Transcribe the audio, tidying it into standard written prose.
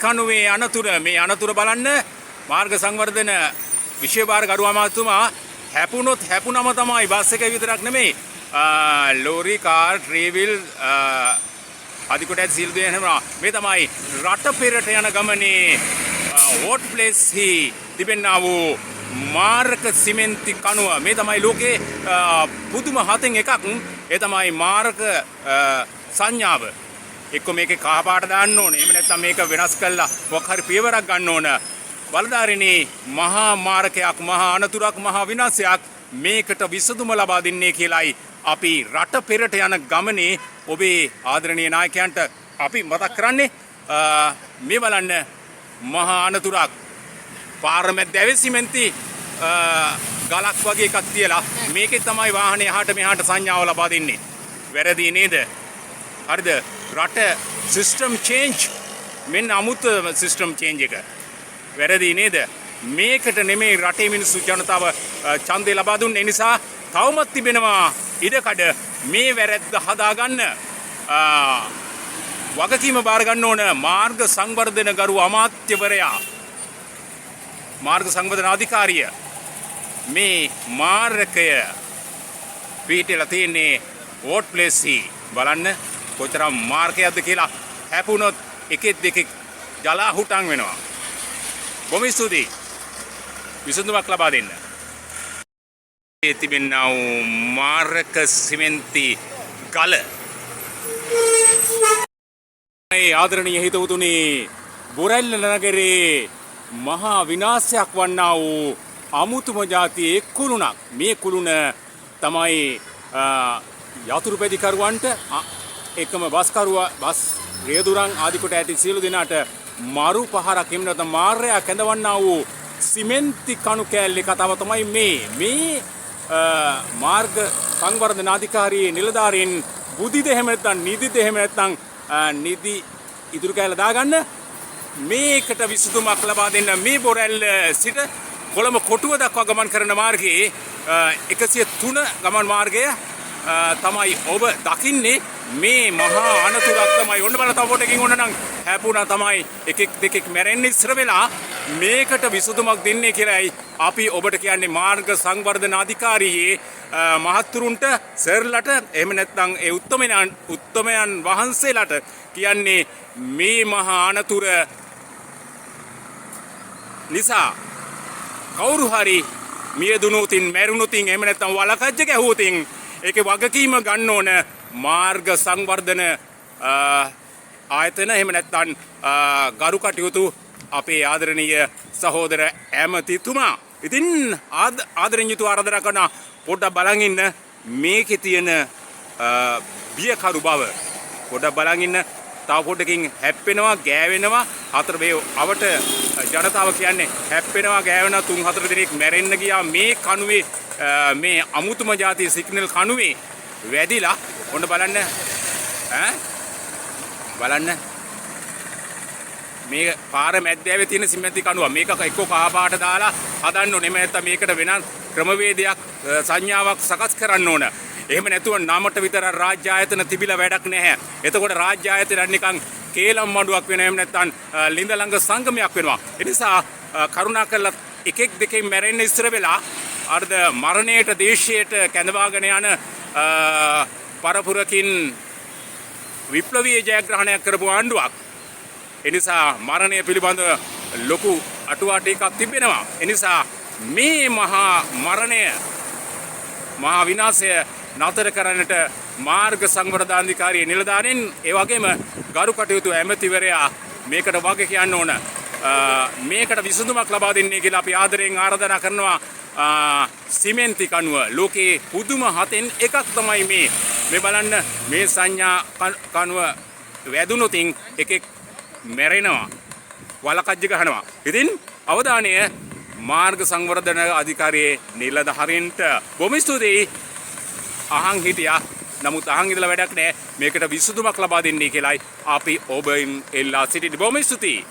කණුවේ අනතුර මේ අනතුර බලන්න මාර්ග සංවර්ධන විශේෂ ගරු අමාත්‍යතුමා හැපුණොත් හැපුණම තමයි බස් එක විතරක් නෙමෙයි ලෝරි කාර් ට්‍රේවිල් අධිකොට සීල් දෙනවා මේ තමයි රට පෙරට යන ගමනේ වෝට් ප්ලේස් හි තිබෙනා වූ මාර්ග සිමෙන්ති කණුව මේ තමයි ලෝකේ පුදුම හතෙන් එකක් ඒ තමයි මාර්ග සංඥාව එක්ක මේකේ කහ පාට දාන්න ඕනේ. එහෙම නැත්නම් මේක වෙනස් කරලා මොකක් හරි පියවරක් ගන්න ඕන. බලධාරිනී මහා මාරකයක්, මහා අනතුරක්, මහා විනාශයක් මේකට විසඳුම ලබා දෙන්නේ කියලායි අපි රට පෙරට යන ගමනේ ඔබේ ආදරණීය නායකයන්ට අපි මතක් කරන්නේ. මේ බලන්න මහා අනතුරක් පාර මැද ඇවිසිමෙන්ති ගලක් වගේ එකක් තියලා මේකේ තමයි වාහනේ එහාට මෙහාට සංඥාව ලබා දෙන්නේ. වැරදි නේද? හරිද? රට සිස්ටම් චේන්ජ් මෙන්න අමුතු සිස්ටම් චේන්ජ් එක වැරදි නේද? මේකට නෙමෙයි රටේ මිනිස්සු ජනතාව ඡන්දය ලබා දුන්නේ. නිසා තවමත් තිබෙනවා ඉඩකඩ මේ වැරද්ද හදාගන්න වගකීම බාර ගන්න ඕන මාර්ග සංවර්ධන ගරු අමාත්‍යවරයා, මාර්ග සංවර්ධන අධිකාරිය. මේ මාර්ගය පිටිලා තියෙන්නේ වෝට් ප්ලේස් බලන්න කොතරම් මාර්ගයක්ද කියලා. හැපුණොත් එකෙක් දෙකෙක් ජලා හුටන් වෙනවා. බොහොම ස්තුතියි විසඳුමක් ලබා දෙන්න. ඒ තිබෙනා වූ මාර්ග සිමෙන්ති ගල මේ ආදරණීය හිතවතුනි බොරැල්ල නගරේ මහා විනාශයක් වන්නා වූ අමුතුම જાතියේ කුළුණක්. මේ කුළුණ තමයි යතුරු පැදිකරුවන්ට එකම බස් රේදුරන් ආදි කොට ඇති සියලු දෙනාට මරු පහරක් එහෙම නැත්නම් මාර්යා කැඳවන්නා වූ සිමෙන්ති කණු කෑල්ලේ කතාව තමයි මේ මාර්ග සංවර්ධන අධිකාරියේ නිලධාරීන් බුදිද එහෙම නැත්නම් නිදිද එහෙම නැත්නම් නිදි ඉදිරි කෑල්ල දාගන්න මේකට විසඳුමක් ලබා දෙන්න. මේ බොරැල්ල සිට කොළඹ කොටුව දක්වා ගමන් කරන මාර්ගයේ 103 ගමන් මාර්ගය තමයි ඔබ දකින්නේ. මේ මහා අනතුරක් තමයි. ඔන්න බලන්න තව පොඩකින් ඔන්න නම් හැපුණා තමයි එකෙක් දෙකෙක් මැරෙන්න ඉස්සර වෙලා මේකට විසඳුමක් දෙන්නේ කියලායි අපි ඔබට කියන්නේ. මාර්ග සංවර්ධන අධිකාරියේ මහත්තුරුන්ට සර්ලට එහෙම නැත්නම් ඒ උත්තමයන් වහන්සේලාට කියන්නේ මේ මහා අනතුර නිසා කවුරු හරි මියදුනොතින් මැරුණොතින් එහෙම නැත්නම් වලකජ්ජ ගැහුවොතින් ඒකේ වගකීම ගන්න ඕන මාර්ග සංවර්ධන ආයතන එහෙම නැත්නම් ගරු කටයුතු අපේ ආදරණීය සහෝදර ඇමතිතුමා. ඉතින් ආදරණීය ආරාධනා කරන පොඩ්ඩක් බලන් ඉන්න මේකේ තියෙන බියකරු බව පොඩ්ඩක් බලන් ඉන්න. තව පොඩ්ඩකින් හැප්පෙනවා ගෑවෙනවා. හතර වේ අවට ජනතාව කියන්නේ හැප්පෙනවා ගෑවෙනවා 3-4 දිනක් මැරෙන්න ගියා මේ කණුවේ මේ අමුතුම જાතිය සිග්නල් කණුවේ වැදිලා. ඔන්න බලන්න බලන්න මේ පාර මැද්දෑවේ තියෙන සිමෙන්ති කණුව මේක එක්ක කහ පාට දාලා හදන්න ඕනේ. එහෙම නැත්නම් මේකට වෙනත් ක්‍රමවේදයක් සංඥාවක් සකස් කරන්න ඕන. එහෙම නැතුව නාමට විතර රාජ්‍ය ආයතන තිබිලා වැඩක් නැහැ. එතකොට රාජ්‍ය ආයතන නිකන් කේලම් මඩුවක් වෙනවා. එහෙම නැත්නම් ලිඳ ළඟ සංගමයක් වෙනවා. ඒ නිසා කරුණාකරලා එකෙක් දෙකෙන් මැරෙන්න ඉස්සර වෙලා අර්ධ මරණයට දේශයට කැඳවාගෙන යන පරපුරකින් විප්ලවීය ජයග්‍රහණයක් කරපු ආණ්ඩුවක්. එනිසා මරණය පිළිබඳව ලොකු අටුවා ටිකක් තිබෙනවා. එනිසා මේ මහා මරණය මහා විනාශය නතර කරන්නට මාර්ග සංවර්ධන අධිකාරියේ නිලධාරීන් ඒ වගේම ගරු කටයුතු ඇමතිවරයා මේකට වග කියන්න ඕන. මේකට විසඳුමක් ලබා දෙන්නේ කියලා අපි ආදරෙන් ආරාධනා කරනවා. සිමෙන්ති කණුව ලෝකේ පුදුම හතෙන් එකක් තමයි මේ බලන්න මේ සංඥා කණුව වැදුනොතින් එකෙක් මැරෙනවා වලකජ්ජ ගහනවා. ඉතින් අවධානය මාර්ග සංවර්ධන අධිකාරියේ නිලධාරීන්ට බොහොම ස්තුතියි. අහන් හිටියා. නමුත් අහන් ඉඳලා වැඩක් නැහැ. මේකට විසඳුමක් ලබා දෙන්නේ කියලායි අපි ඔබෙන් එල්ලා සිටින්නේ. බොහොම ස්තුතියි.